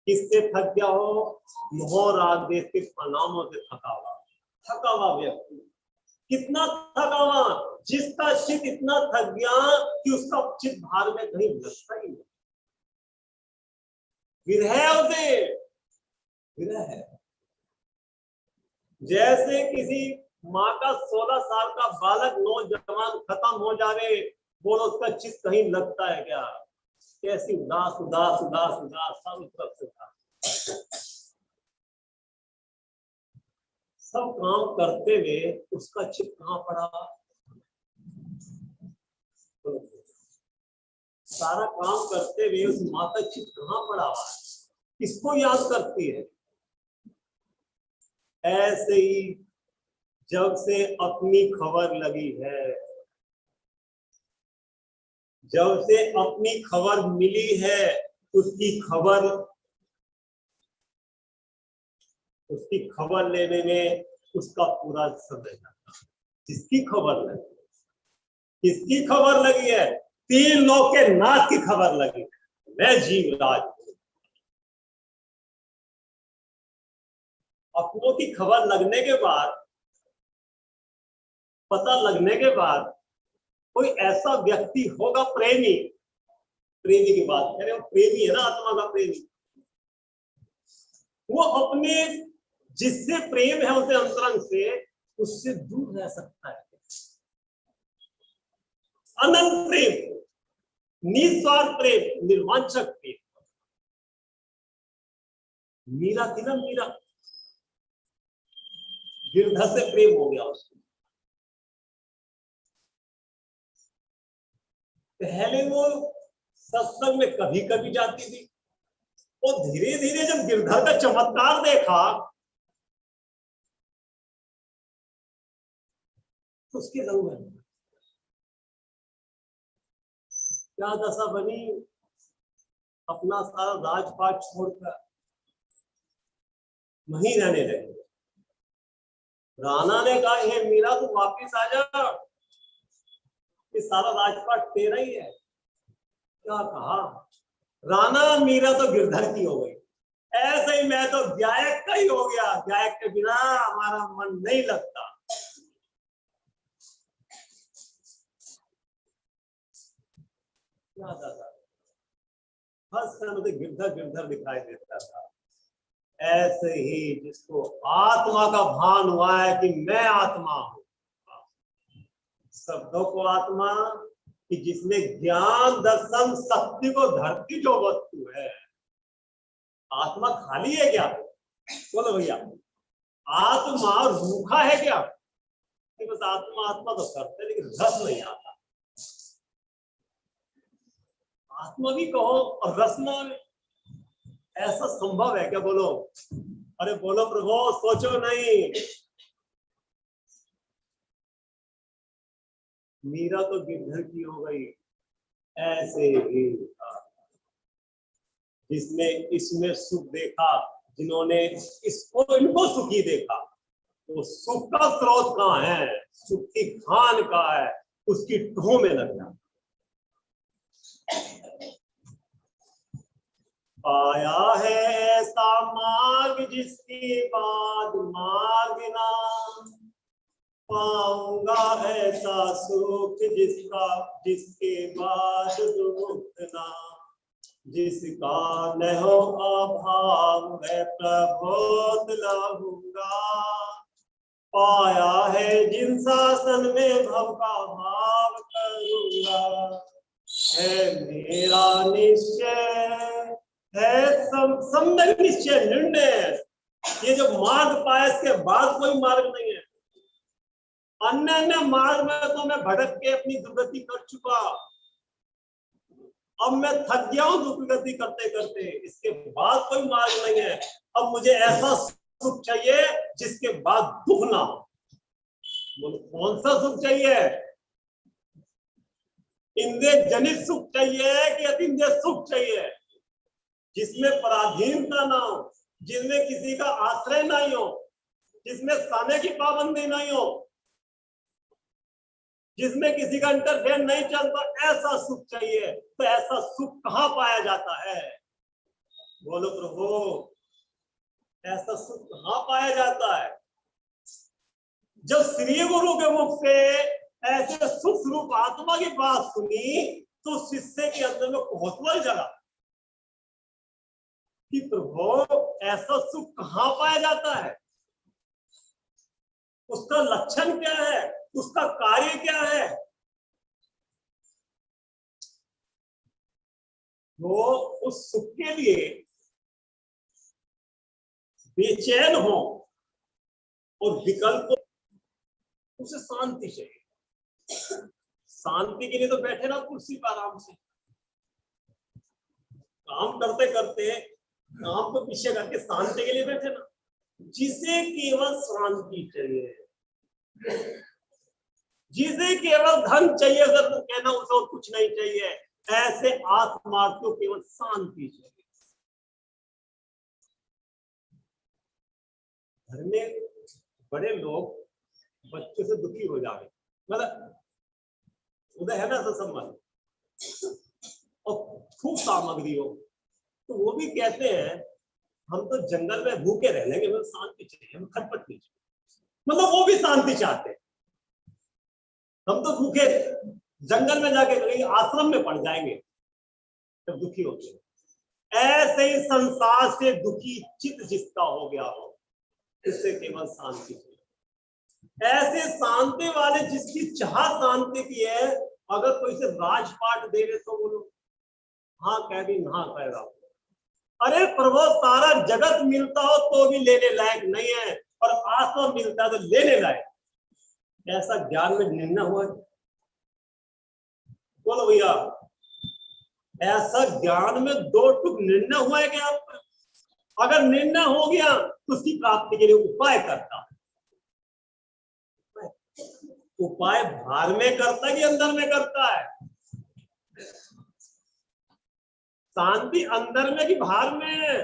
किससे थक गया हो? मोह राग देश के परिणामों से थका हुआ व्यक्ति। कितना थका हुआ? जिसका चित्त इतना थक गया कि उसका चित्त भार में कहीं लगता ही नहीं, विरह उसे, विरह है। जैसे किसी माँ का 16 साल का बालक नौजवान खत्म हो जावे, बोलो उसका चित्त कहीं लगता है क्या? कैसी उदास उदास उदास उदास, सब तरफ से उदास, सब काम करते हुए उसका चित्त कहाँ पड़ा? सारा काम करते हुए उस माँ का चित्त कहाँ पड़ा हुआ है? किसको याद करती है? ऐसे ही जब से अपनी खबर लगी है, जब से अपनी खबर मिली है, उसकी खबर लेने में उसका पूरा समय लगता। किसकी खबर लगी? किसकी खबर लगी है? 3 लोक के नाथ की खबर लगी है, मैं जीवराज। अपनों की खबर लगने के बाद, पता लगने के बाद, कोई ऐसा व्यक्ति होगा प्रेमी, प्रेमी की बात करें, प्रेमी है ना, आत्मा का प्रेमी, वो अपने जिससे प्रेम है उसे अंतरंग से, उससे दूर रह सकता है? अनंत प्रेम, निस्वार्थ प्रेम, निर्वांछक प्रेम। मीरा थी ना, मीरा, गिरधर से प्रेम हो गया उसको। पहले वो सत्संग में कभी कभी जाती थी, और धीरे धीरे जब गिरधर का चमत्कार देखा तो उसके रंग में क्या दशा बनी? अपना सारा राजपाट छोड़कर वहीं रहने लगे। राणा ने कहा, हे मीरा तू वापिस आ जा, ये सारा राजपाट तेरा ही है। क्या कहा? राणा मीरा तो गिरधर की हो गई, ऐसे ही मैं तो गायक का ही हो गया, गायक के बिना हमारा मन नहीं लगता। क्या दादा, हर समय मुझे गिरधर गिरधर दिखाई देता था। ऐसे ही जिसको आत्मा का भान हुआ है कि मैं आत्मा हूं, शब्दों को आत्मा, कि जिसने ज्ञान दर्शन शक्ति को धरती जो वस्तु है, आत्मा खाली है क्या? बोलो भैया, आत्मा रूखा है क्या? कि बस आत्मा आत्मा तो करते लेकिन रस नहीं आता। आत्मा भी कहो और रस ना, ऐसा संभव है क्या? बोलो, अरे बोलो प्रभु, सोचो नहीं। मीरा तो गिरधर की हो गई। ऐसे ही जिसने इसमें सुख देखा, जिन्होंने इसको इनको सुखी देखा, तो सुख का स्रोत कहाँ है, सुख की खान कहाँ है, उसकी टोह में लग जाता। पाया है ऐसा मार्ग जिसकी बाद मार्ग ना, पाऊंगा ऐसा सुख जिसके बाद दुख ना, जिसका न हो अभाव मैं प्रबोध लाऊंगा। पाया है जिन शासन में भव का भाव करूंगा, है मेरा निश्चय, है सम्यक निश्चय, निर्णय। ये जो मार्ग पाया, इसके बाद कोई मार्ग नहीं है। अन्य अन्य मार्ग में तो मैं भटक के अपनी दुर्गति कर चुका, अब मैं थक गया हूं दुर्गति करते करते, इसके बाद कोई मार्ग नहीं है। अब मुझे ऐसा सुख चाहिए जिसके बाद दुख ना हो। कौन सा सुख चाहिए? इंद्रिय जनित सुख चाहिए कि अतीन्द्रिय सुख चाहिए, जिसमें पराधीनता ना हो, जिसमें किसी का आश्रय नहीं हो, जिसमें समय की पाबंदी नहीं हो, जिसमें किसी का इंटरफेयर नहीं चलता, ऐसा सुख चाहिए। तो ऐसा सुख कहाँ पाया जाता है? बोलो प्रभु, ऐसा सुख कहाँ पाया जाता है? जब श्री गुरु के मुख से ऐसे सुख स्वरूप आत्मा की बात सुनी, तो शिष्य के अंदर में कौतूहल जगा कि प्रभु ऐसा सुख कहाँ पाया जाता है, उसका लक्षण क्या है, उसका कार्य क्या है। वो उस सुख के लिए बेचैन हो और विकल्प, उसे शांति चाहिए। शांति के लिए तो बैठे ना कुर्सी पर आराम से, काम करते करते काम को पीछे करके शांति के लिए बैठे ना। जिसे केवल शांति चाहिए, जिसे केवल धन चाहिए, अगर तो कहना उसे और कुछ नहीं चाहिए, ऐसे आत्मा को केवल शांति चाहिए। घर में बड़े लोग बच्चों से दुखी हो जाए, मतलब उधर है ना ऐसा संबंध, और खूब सामग्री हो, तो वो भी कहते हैं हम तो जंगल में भूखे रह लेंगे, मतलब शांति चाहिए, हम खटपट नहीं चाहिए। मतलब वो भी शांति चाहते हैं। हम तो भूखे जंगल में जाके कहीं आश्रम में पड़ जाएंगे जब दुखी होते हैं। ऐसे ही संसार से दुखी चित्त जिसका हो गया हो, उससे केवल शांति चाहिए। ऐसे शांति वाले जिसकी चाह शांति की है, अगर कोई से राजपाट दे रहे तो बोलो हाँ कह दी, हाँ कह रहा। अरे प्रभु, सारा जगत मिलता हो तो भी लेने लायक नहीं है, और आत्मा मिलता है तो लेने लायक। ऐसा ज्ञान में निर्णय हुआ है? बोलो भैया, ऐसा ज्ञान में दो टुक निर्णय हुआ है क्या आपका? अगर निर्णय हो गया तो उसकी प्राप्ति के लिए उपाय करता है। उपाय बाहर में करता है कि अंदर में करता है? शांति अंदर में कि बाहर में है?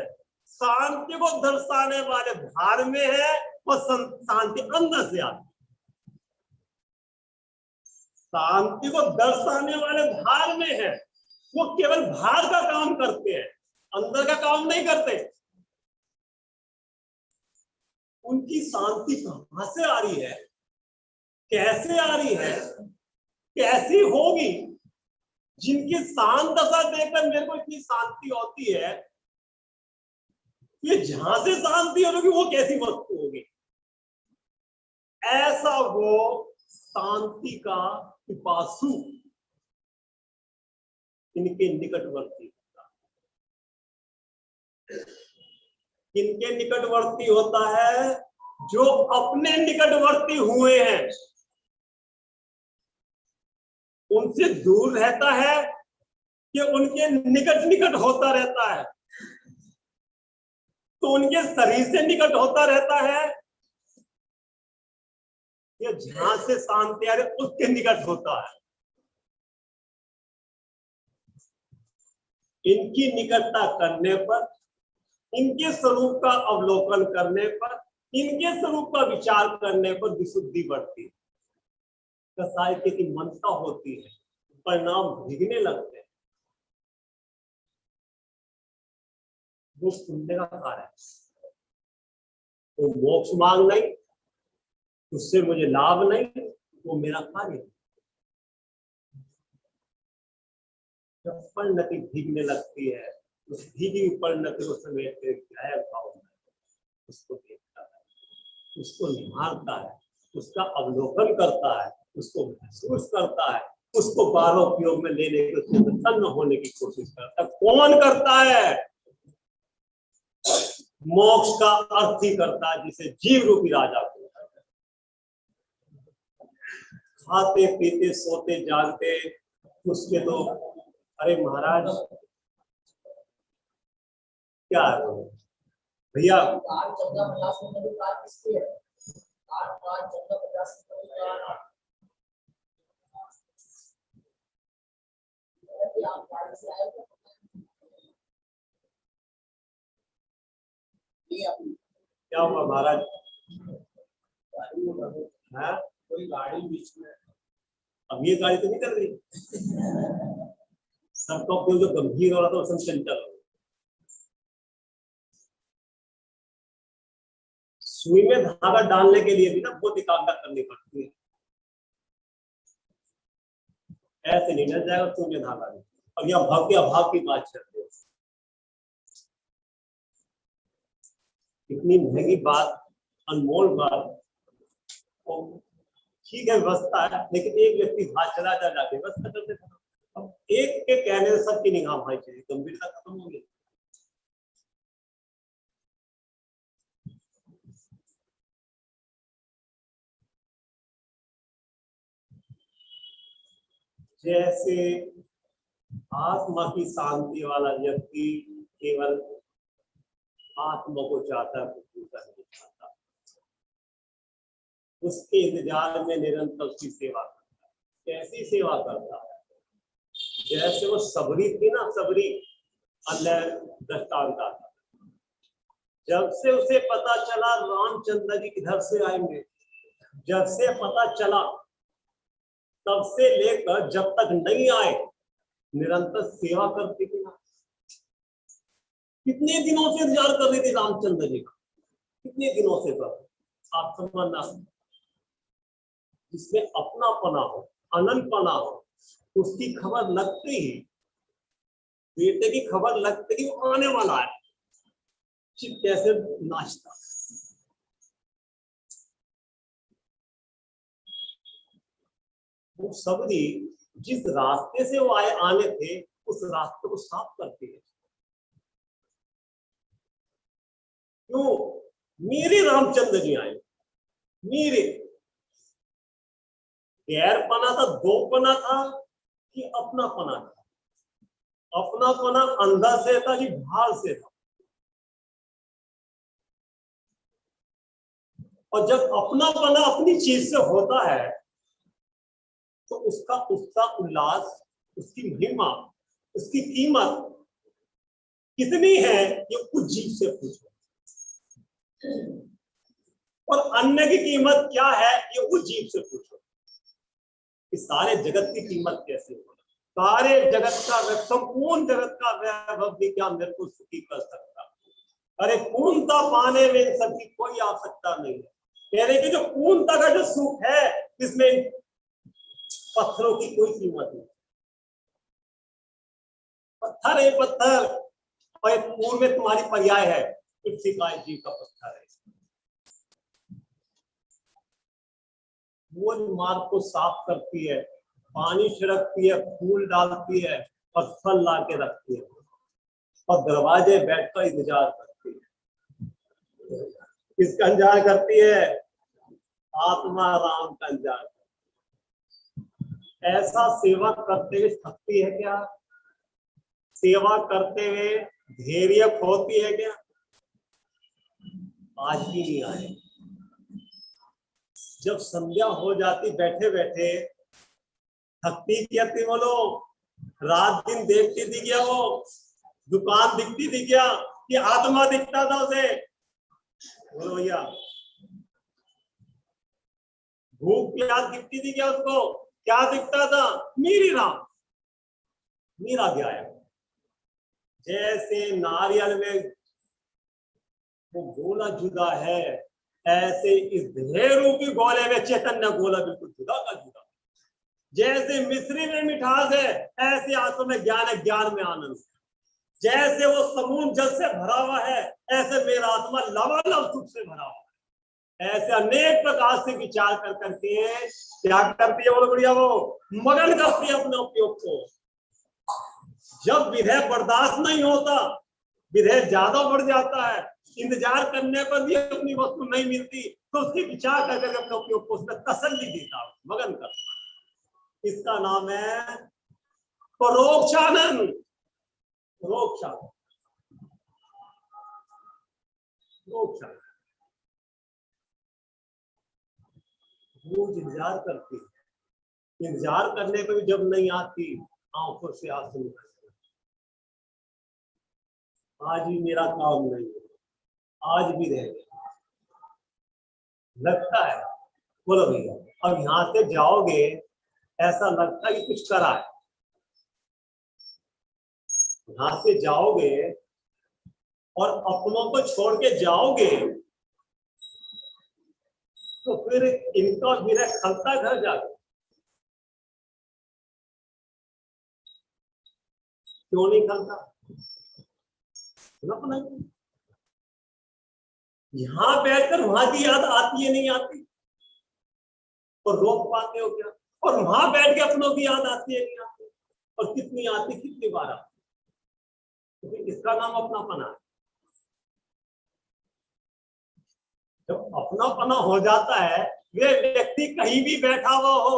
शांति को दर्शाने वाले बाहर में है और शांति अंदर से आती है। शांति को दर्शाने वाले बाहर में है, वो केवल बाहर का काम करते हैं, अंदर का काम नहीं करते। उनकी शांति कहां से आ रही है, कैसे आ रही है, कैसी होगी, जिनकी शांत दशा देखकर मेरे को इतनी शांति होती है, ये जहां से शांति होगी वो कैसी वस्तु होगी? ऐसा वो शांति का पिपासु इनके निकटवर्ती होता है। इनके निकटवर्ती होता है जो अपने निकटवर्ती हुए हैं, उनसे दूर रहता है कि उनके निकट निकट होता रहता है, तो उनके शरीर से निकट होता रहता है, ये जहां से शांति आ रही उसके निकट होता है। इनकी निकटता करने पर, इनके स्वरूप का अवलोकन करने पर, इनके स्वरूप का विचार करने पर विशुद्धि बढ़ती है, कसाई की मनता होती है, परिणाम भीगने लगते हैं। वो सुनने का कार्य है, वो मोक्ष मांग नहीं, उससे मुझे लाभ नहीं, वो मेरा कार्य है। जब परिणति भीगने लगती है, उस भीगी परिणति को समेट के गहरे भाव में उसको देखता है, उसको निहारता है, उसका अवलोकन करता है, उसको महसूस करता है, उसको बारो उपयोग में लेने के, उससे प्रसन्न होने की कोशिश करता है। कौन करता है? मोक्ष का अर्थ ही करता है, जिसे जीव रूपी राजा को खाते पीते सोते जागते उसके तो, अरे महाराज क्या है भैया, क्या हुआ महाराज? कोई गाड़ी बीच में, अब ये गाड़ी तो नहीं चल रही, सबका उपयोग जो गंभीर हो रहा था वो सब चंचल हो। सुई में धागा डालने के लिए भी ना बहुत एकाग्रता करनी पड़ती है, ऐसे नहीं मिल जाएगा सुई में धागा भी। और यह भाव के अभाव की बात करते हैं, इतनी महंगी बात, अनमोल बात, ठीक है व्यवस्था है, लेकिन एक व्यक्ति भाग चला जाके व्यवस्था करते थे, अब एक के कहने से सबकी निगाह भाई चली, गंभीरता खत्म हो गई। जैसे आत्मा की शांति वाला व्यक्ति केवल आत्मा को चाहता है, दूसरा नहीं चाहता, उसके इंतजार में निरंतर उसकी सेवा करता है। कैसी सेवा करता है? जैसे वो सबरी थी ना, सबरी अन्य दृष्टांत आता, जब से उसे पता चला रामचंद्र जी किधर से आएंगे, जब से पता चला तब से लेकर जब तक नहीं आए निरंतर सेवा करती थी ना। कितने दिनों से इंतजार कर रही थी रामचंद्र जी का, कितने दिनों से कर, आप समझना। जिसमें अपनापना हो, अनंतपना हो, उसकी खबर लगते ही, बेटे की खबर लगते ही वो आने वाला है, कैसे नाचता। वो सबरी जिस रास्ते से वो आने थे उस रास्ते को साफ करती है। क्यों? मेरे रामचंद्र जी आए, मेरे गैरपना था, दोपना था कि अपनापना था? अपनापना अंदर से था कि बाहर से था? और जब अपनापना अपनी चीज से होता है तो उसका उत्साह उल्लास, उसकी महिमा, उसकी कीमत कितनी है ये उस जीव से पूछो, और अन्य की कीमत क्या है ये उस जीव से पूछो। इस सारे जगत की कीमत कैसे होगा? सारे जगत का, संपूर्ण जगत का वैभव भी क्या मेरे को सुखी कर सकता? अरे पूर्णता पाने में इन सबकी कोई आवश्यकता नहीं है। कह रहे कि जो पूर्णता का जो सुख है इसमें पत्थरों की कोई कीमत नहीं। पत्थर है पत्थर, और एक पूर्व में तुम्हारी पर्याय है, पृथ्वी जीव का पत्थर है। वो मार्ग को साफ करती है, पानी छिड़कती है, फूल डालती है और फल ला के रखती है, और दरवाजे बैठकर इंतजार करती है। किसका इंतजार करती है? आत्मा राम का इंतजार। ऐसा सेवा करते हुए थकती है क्या? सेवा करते हुए धैर्य खोती है क्या? आज भी नहीं आए। जब संध्या हो जाती, बैठे बैठे थकती क्या थी वो लोग? रात दिन देखती थी क्या? वो दुकान दिखती थी क्या कि आत्मा दिखता था उसे? बोलो भैया, भूख प्यास दिखती थी क्या उसको? क्या दिखता था? मेरी राम, मेरा ध्यान। जैसे नारियल में वो गोला जुदा है, ऐसे इस ध्येय रूपी गोले में चैतन्य गोला बिल्कुल जुदा का जुदा। जैसे मिश्री में मिठास है, ऐसे आंसू में ज्ञान है, ज्ञान में आनंद। जैसे वो समुद्र जल से भरा हुआ है, ऐसे मेरा आत्मा लवालब सुख से भरा हुआ है। ऐसे अनेक प्रकार से विचार कर करके क्या करती है वो बढ़िया, वो मगन करती है अपने उपयोग को। जब विधेय बर्दाश्त नहीं होता, विधेय ज्यादा बढ़ जाता है, इंतजार करने पर भी अपनी वस्तु नहीं मिलती, तो उसकी विचार करके अपने उपयोग को उसमें तसल्ली देता हूं, मगन करता। इसका नाम है परोक्षानंद। परोक्षानंद, परोक्षानंद। रोज इंतजार करती है, इंतजार करने पर भी जब नहीं आती, आंखों से आंसू निकलते। आज भी मेरा काम नहीं है, आज भी रह गया, लगता है। बोलो भैया, अब यहां से जाओगे ऐसा लगता है कि कुछ करा है। यहां से जाओगे और अपनों को छोड़ के जाओगे, तो फिर इनका विरह खलता घर जाके। क्यों नहीं खलता? नहीं, यहां बैठकर वहां की याद आती है नहीं आती? और रोक पाते हो क्या? और वहां बैठ के अपनों की याद आती है नहीं आती? और कितनी आती, कितनी बार आती? तो इसका नाम अपनापना है। जब अपनापना हो जाता है, वे व्यक्ति कहीं भी बैठा हुआ हो,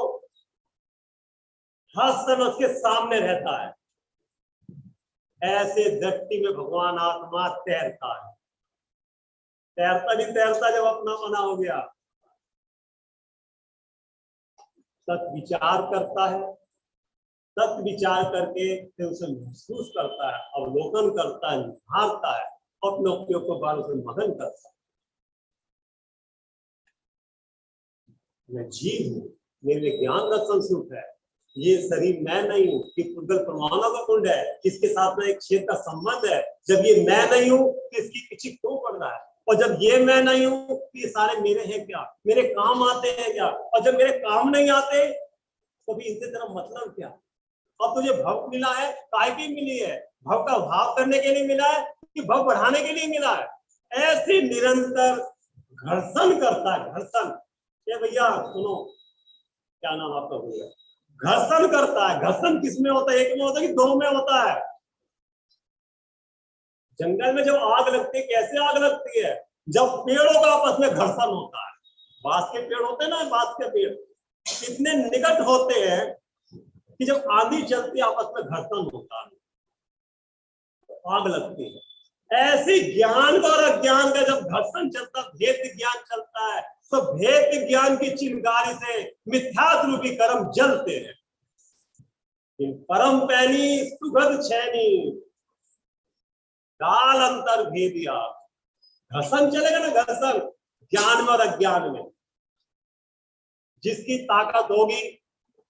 हर समय उसके सामने रहता है। ऐसे दृष्टि में भगवान आत्मा तैरता है। तैरता नहीं तैरता जब अपनापना हो गया, तत् विचार करता है, तत् विचार करके फिर उसे महसूस करता है, अवलोकन करता है, निहारता है, अपने उपयोग को बार उसे मगन करता है। मैं जीव हूं, मेरे ज्ञान दर्शन सुख है, ये शरीर मैं नहीं हूं, कि पुद्गल परमाणु का कुंड है, किसके साथ में एक क्षेत्र का संबंध है। जब ये मैं नहीं हूं, तो इसकी पीछे क्यों पड़ रहा है? और जब ये मैं नहीं हूं, तो ये सारे मेरे हैं क्या? मेरे काम आते हैं क्या? और जब मेरे काम नहीं आते, तो भी इनसे तेरा मतलब क्या? अब तुझे भव मिला है, काय की मिली है? भव का भाव करने के लिए मिला है कि भव बढ़ाने के लिए मिला है? ऐसे निरंतर घर्षण करता है, घर्षण। ये भैया सुनो, क्या नाम आपका भैया? घर्षण करता है। घर्षण किसमें होता है? एक में होता है कि दो में होता है? जंगल में जब आग लगती है, कैसे आग लगती है? जब पेड़ों का आपस में घर्षण होता है। बांस के पेड़ होते हैं ना, बांस के पेड़ इतने निकट होते हैं कि जब आंधी चलती है, आपस में घर्षण होता है, तो आग लगती है। ऐसी ज्ञान और अज्ञान का जब घर्षण चलता, भेद ज्ञान चलता है, तो भेद ज्ञान की चिंगारी से मिथ्यात्व रूपी कर्म जलते हैं। परम पैनी सुगध छैनी, काल अंतर भेदिया। घर्षण चलेगा ना, घर्षण ज्ञान में और अज्ञान में। जिसकी ताकत होगी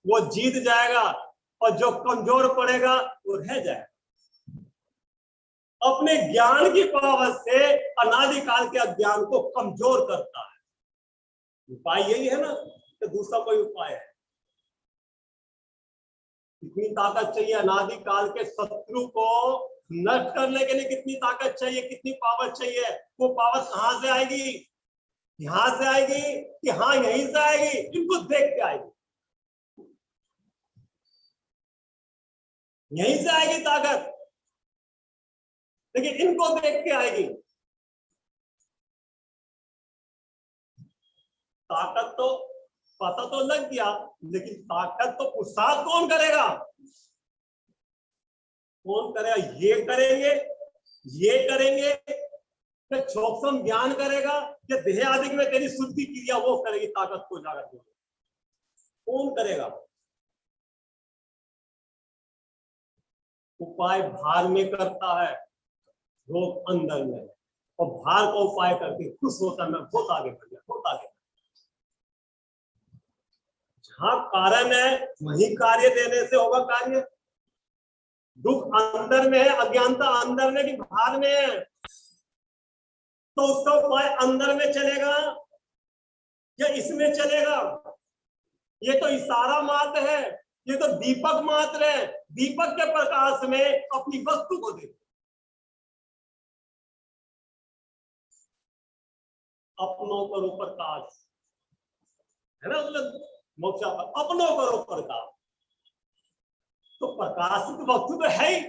वो जीत जाएगा, और जो कमजोर पड़ेगा वो रह जाएगा। अपने ज्ञान की पावर से अनादिकाल के अज्ञान को कमजोर करता है। उपाय यही है ना, कि दूसरा कोई उपाय है? कितनी ताकत चाहिए अनादि काल के शत्रु को नष्ट करने के लिए, कितनी ताकत चाहिए, कितनी पावर चाहिए। वो पावर कहां से आएगी? यहां से आएगी कि हाँ यहीं से आएगी? इनको देख के आएगी, यहीं से आएगी ताकत, लेकिन इनको देख के आएगी। ताकत तो पता तो लग गया, लेकिन ताकत तो पुरुषार्थ कौन करेगा? कौन करेगा? ये करेंगे, ये करेंगे, फिर सूक्ष्म ज्ञान करेगा, या देह आदि में तेरी शुद्धि क्रिया वो करेगी ताकत को जाकर। कौन करेगा? उपाय भार में करता है, रोग अंदर में, और भार का उपाय करके खुश होता है, मैं बहुत आगे बढ़ गया, बहुत आगे। जहां कारण है वही कार्य देने से होगा कार्य। दुख अंदर में है, अज्ञानता अंदर में कि बाहर में है, तो उसका उपाय अंदर में चलेगा या इसमें चलेगा? ये तो इशारा मात्र है, ये तो दीपक मात्र है। दीपक के प्रकाश में अपनी वस्तु को देखो। अपनों करो प्रकाश, है ना? मोक्षा पर अपनों करो प्रकाश, तो प्रकाशित वस्तु तो है ही।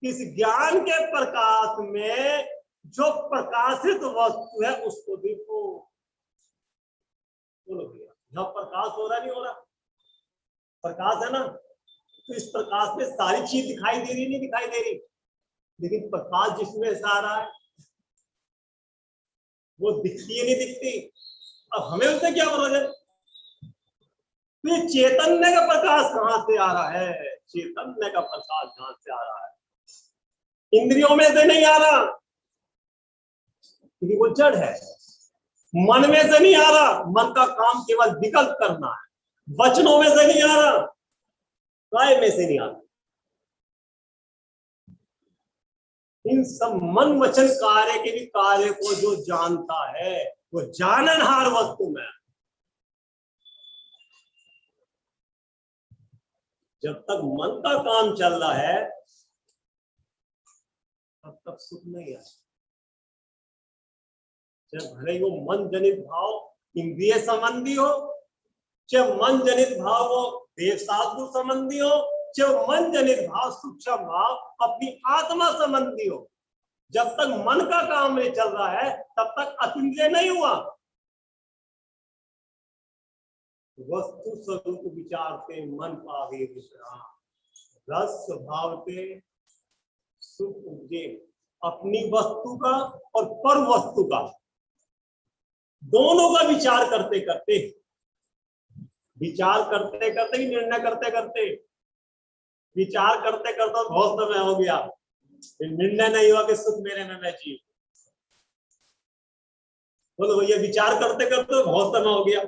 इस ज्ञान के प्रकाश में जो प्रकाशित वस्तु है उसको देखो। बोलो भैया, यहां प्रकाश हो रहा नहीं हो रहा? प्रकाश है ना, तो इस प्रकाश में सारी चीज दिखाई दे रही नहीं दिखाई दे रही, लेकिन प्रकाश जिसमें से आ रहा है वो दिखती है नहीं दिखती। अब हमें उससे क्या भरोसा है? तो ये चैतन्य का प्रकाश कहां से आ रहा है? चैतन्य का प्रकाश कहां से आ रहा है? इंद्रियों में से नहीं आ रहा, क्योंकि वो जड़ है। मन में से नहीं आ रहा, मन का काम केवल विकल्प करना है। वचनों में से नहीं आ रहा, काय में से नहीं आ रहा। इन सब मन वचन कार्य के भी कार्य को जो जानता है वो जाननहार वस्तु में। जब तक मन का काम चल रहा है तब तक सुख नहीं है। जब भले वो मन जनित भाव इंद्रिय संबंधी हो, चाहे मन जनित भाव वो देव साधु संबंधी हो, चाहे मन जनित भाव सूक्ष्म भाव अपनी आत्मा संबंधी हो, जब तक मन का काम नहीं चल रहा है तब तक अतिंद्रिय नहीं हुआ। वस्तु स्वरूप विचारते मन पावे विश्राम, रस स्वभाव के सुख उपजे। अपनी वस्तु का और पर वस्तु का दोनों का विचार करते करते, विचार करते करते ही निर्णय करते करते, विचार करते करते बहुत समय हो गया, निर्णय नहीं हुआ कि सुख मेरे में मैं जीव। बोलो भैया, विचार करते करते बहुत समय हो गया।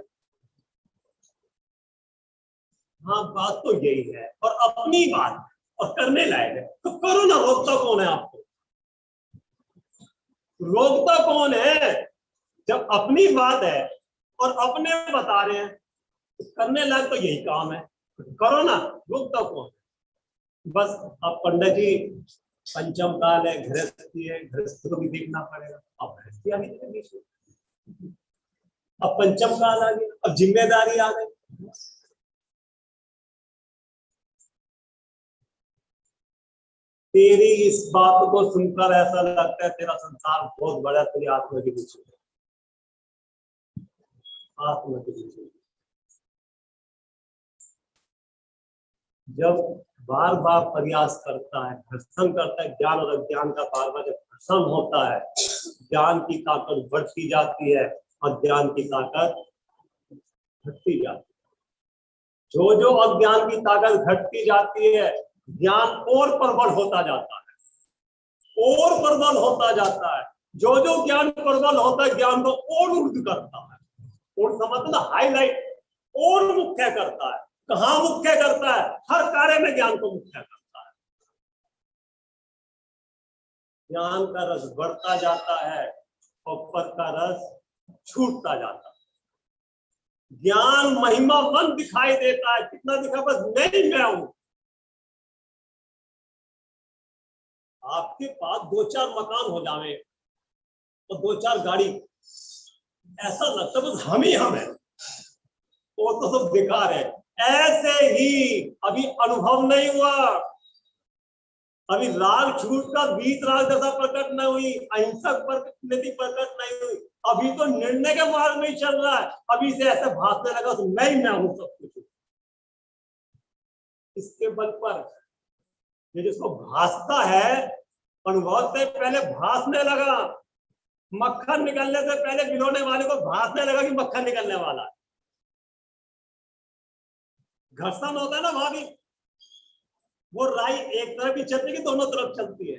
हाँ, बात तो यही है, और अपनी बात और करने लायक है तो करो ना। रोकता कौन है आपको? रोकता कौन है? जब अपनी बात है और अपने बता रहे हैं तो करने लायक तो यही काम है, करो ना। रोकता कौन है? बस अब पंडित जी पंचम काल है, गृहस्थी है, गृहस्थ को भी देखना पड़ेगा। अब गृहस्थी आ गई, अब पंचम काल आ गया, अब जिम्मेदारी आ गई। तेरी इस बात को सुनकर ऐसा लगता है तेरा संसार बहुत बड़ा, तेरी आत्मा के पीछे, आत्मा के पीछे। जब बार बार प्रयास करता है, घर्षण करता है, ज्ञान और अज्ञान का बार बार जब घर्षण होता है, ज्ञान की ताकत बढ़ती जाती है, अज्ञान की ताकत घटती जाती है। जो जो अज्ञान की ताकत घटती जाती है, ज्ञान और प्रबल होता जाता है, और प्रबल होता जाता है। जो जो ज्ञान प्रबल होता है, ज्ञान को और ऊर्ध करता है, और समझना हाईलाइट और मुख्य करता है। कहां मुख्य करता है? हर कार्य में ज्ञान को मुख्य करता है। ज्ञान का रस बढ़ता जाता है और पद का रस छूटता जाता है। ज्ञान महिमावन दिखाई देता है। कितना दिखा, बस मैं हूं। आपके पास 2-4 मकान हो जावे और 2-4 गाड़ी, ऐसा लगता है बस हम ही हम है, वो तो सब बेकार है। ऐसे ही अभी अनुभव नहीं हुआ, अभी राग छूट का वीत राग दशा प्रकट नहीं हुई, अहिंसक प्रकृति प्रकट नहीं हुई, अभी तो निर्णय के मार्ग में ही चल रहा है। अभी से ऐसे भासने लगा तो मैं हूं सब कुछ। इसके बल पर ये जिसको भासता है, अनुभव से पहले भासने लगा, मक्खन निकलने से पहले गिलोने वाले को भासने लगा कि मक्खन निकलने वाला है। घर्षण होता है ना भाभी, वो राई एक तरफ ही चलती है, दोनों तरफ चलती है।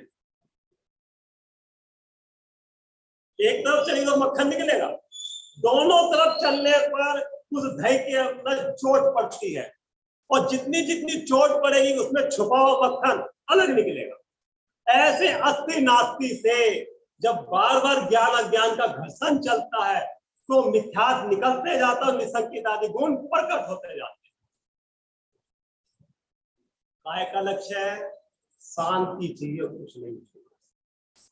एक तरफ चली तो मक्खन निकलेगा, दोनों तरफ चलने पर उस दही के अंदर चोट पड़ती है, और जितनी जितनी चोट पड़ेगी उसमें छुपा हुआ मक्खन अलग निकलेगा। ऐसे अस्ति नास्ति से जब बार बार ज्ञान अज्ञान का घर्षण चलता है तो मिथ्यात्व निकलते जाता है, निसंकित आदि गुण प्रकट होते जाते हैं। काय का लक्ष्य है? शांति चाहिए, कुछ नहीं चाहिए।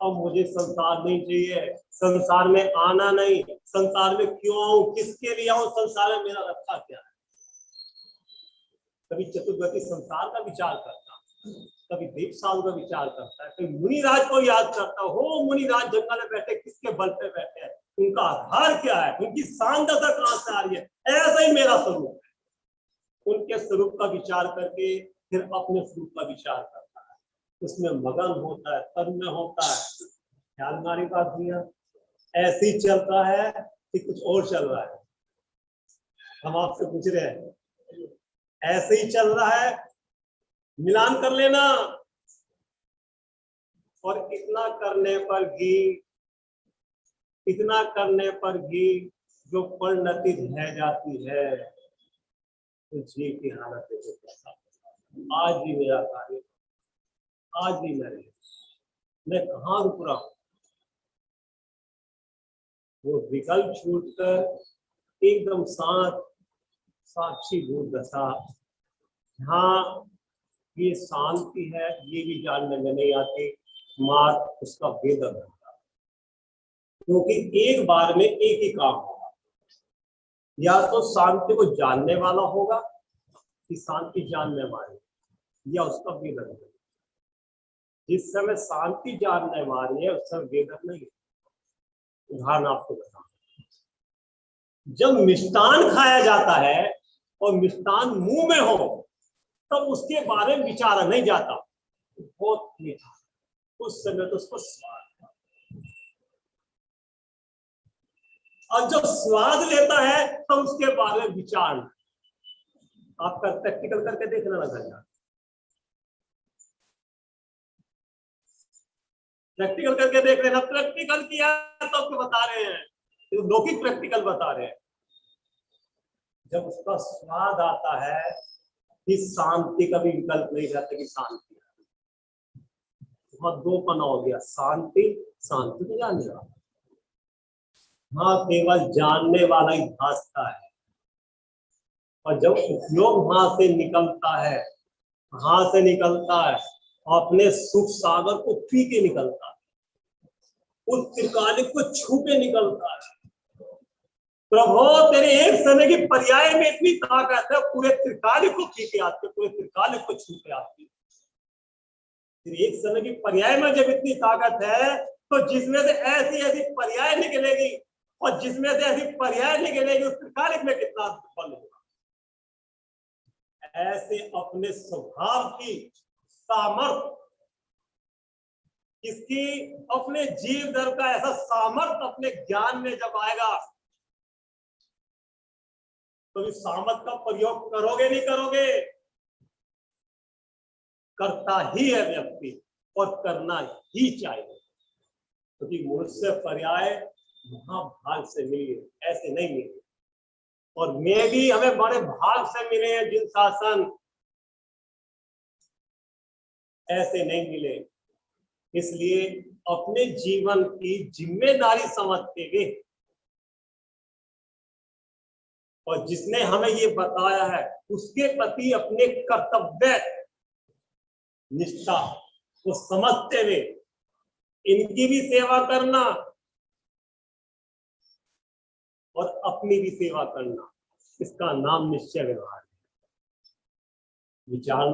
अब मुझे संसार नहीं चाहिए, संसार में आना नहीं, संसार में क्यों आऊं, किसके लिए आऊं, संसार में मेरा रखा क्या है। कभी चतुर्गति संसार का विचार करता, कभी दीपसाल का विचार करता है, कभी मुनिराज को याद करता हो, मुनिराज जंगल में बैठे किसके बल पे बैठे हैं, उनका आधार क्या है, उनकी शानदशा कहां से आ रही है। ऐसा ही मेरा स्वरूप है। उनके स्वरूप का विचार करके फिर अपने स्वरूप का विचार करता है, उसमें मगन होता है, तन्मय होता है। ख्याल हमारी बात दिया ऐसे ही चलता है कि कुछ और चल रहा है। हम आपसे पूछ रहे हैं, ऐसे ही चल रहा है, मिलान कर लेना। और इतना करने भी जो परिणति रह जाती है तो जीव की हालत है। आज भी मेरा कार्य, आज भी मैं कहाँ रुक रहा हूं। वो विकल्प छूटकर एकदम साक्षी भूत दशा, हाँ ये शांति है, ये भी जानने में नहीं आती, मात्र उसका वेदन होता है। क्योंकि एक बार में एक ही काम होगा, या तो शांति को जानने वाला होगा कि शांति जानने वाले, या उसका वेदन होगा। जिस समय शांति जानने वाली है उस समय वेदन नहीं है। उदाहरण आपको बताऊं, जब मिष्टान खाया जाता है और मिष्टान मुंह में हो तब उसके बारे में विचारा नहीं जाता, बहुत मीठा, उस समय तो उसको स्वाद, और जब स्वाद लेता है तो उसके बारे में विचार। आपका प्रैक्टिकल करके देखना लगा, प्रैक्टिकल करके देख लेना। प्रैक्टिकल किया तो आपको बता रहे हैं, तो लौकिक प्रैक्टिकल बता रहे हैं। जब उसका स्वाद आता है कि शांति का भी विकल्प नहीं रहता कि शांति, वहां दो पना हो गया, शांति तो जानने वाला, हाँ केवल जानने वाला ही भासता है। और जब उपयोग वहां से निकलता है, अपने सुख सागर को पी के निकलता है, उस त्रिकालिक को छू के निकलता है। प्रभु तेरे एक समय की पर्याय में इतनी ताकत है, पूरे त्रिकालिक को पी के आते, पूरे त्रिकालिक को छू के आती। एक समय की पर्याय में जब इतनी ताकत है तो जिसमें से ऐसी ऐसी पर्याय निकलेगी, और जिसमें से ऐसी पर्याय निकलेगी उस त्रिकालिक में कितना बल होगा। ऐसे अपने स्वभाव की सामर्थ्य, इसकी अपने जीव धर्म का ऐसा सामर्थ्य अपने ज्ञान में जब आएगा तो इस सामर्थ्य का प्रयोग करोगे नहीं करोगे, करता ही है व्यक्ति, और करना ही चाहिए। क्योंकि तो मुझसे पर्याय महाभाग से मिली, ऐसे नहीं मिले। और मैं भी हमें बड़े भाग से मिले हैं जिन शासन, ऐसे नहीं मिले। इसलिए अपने जीवन की जिम्मेदारी समझते हुए और जिसने हमें ये बताया है उसके प्रति अपने कर्तव्य निष्ठा को समझते हुए इनकी भी सेवा करना और अपनी भी सेवा करना, इसका नाम निश्चय व्यवहार है। विचार